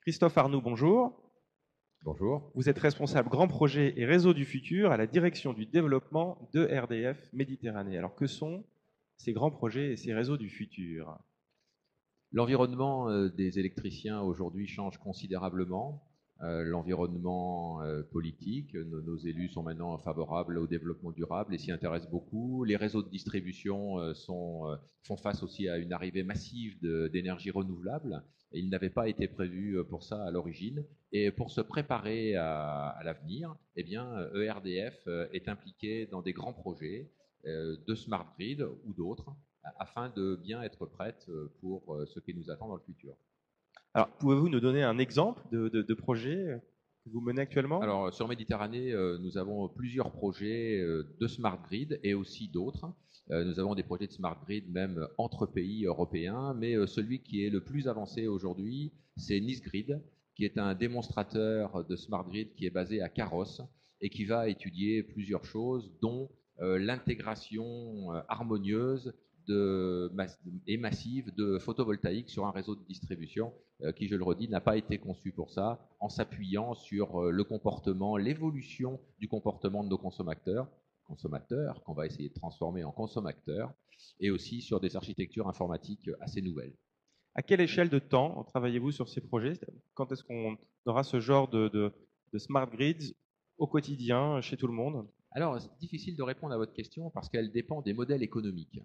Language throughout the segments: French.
Christophe Arnoux, bonjour. Bonjour. Vous êtes responsable grand projet et réseau du futur à la direction du développement de RDF Méditerranée. Alors que sont ces grands projets et ces réseaux du futur? L'environnement des électriciens aujourd'hui change considérablement. L'environnement politique, nos élus sont maintenant favorables au développement durable et s'y intéressent beaucoup. Les réseaux de distribution font face aussi à une arrivée massive d'énergie renouvelable. Et ils n'avaient pas été prévus pour ça à l'origine. Et pour se préparer à l'avenir, eh bien, ERDF est impliqué dans des grands projets de smart grid ou d'autres, afin de bien être prête pour ce qui nous attend dans le futur. Alors, pouvez-vous nous donner un exemple de projet que vous menez actuellement? Alors, sur Méditerranée, nous avons plusieurs projets de smart grid et aussi d'autres. Nous avons des projets de smart grid même entre pays européens, mais celui qui est le plus avancé aujourd'hui, c'est Nice Grid, qui est un démonstrateur de smart grid qui est basé à Carrosse et qui va étudier plusieurs choses, dont l'intégration harmonieuse et massive de photovoltaïque sur un réseau de distribution qui, je le redis, n'a pas été conçu pour ça, en s'appuyant sur le comportement, l'évolution du comportement de nos consommateurs qu'on va essayer de transformer en consommateurs, et aussi sur des architectures informatiques assez nouvelles. À quelle échelle de temps travaillez-vous sur ces projets? Quand est-ce qu'on aura ce genre de smart grids au quotidien chez tout le monde? Alors, c'est difficile de répondre à votre question parce qu'elle dépend des modèles économiques.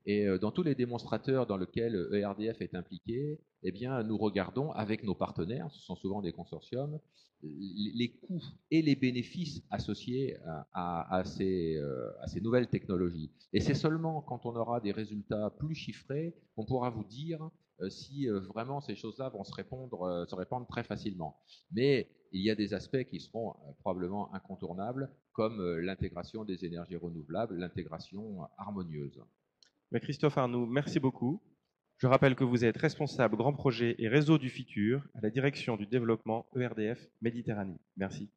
Et dans tous les démonstrateurs dans lesquels ERDF est impliqué, eh bien, nous regardons avec nos partenaires, ce sont souvent des consortiums, les coûts et les bénéfices associés à ces nouvelles technologies. Et c'est seulement quand on aura des résultats plus chiffrés qu'on pourra vous dire si vraiment ces choses-là vont se répandre très facilement. Mais il y a des aspects qui seront probablement incontournables, comme l'intégration des énergies renouvelables, l'intégration harmonieuse. Mais Christophe Arnoux, merci beaucoup. Je rappelle que vous êtes responsable grand projet et réseau du futur à la direction du développement ERDF Méditerranée. Merci.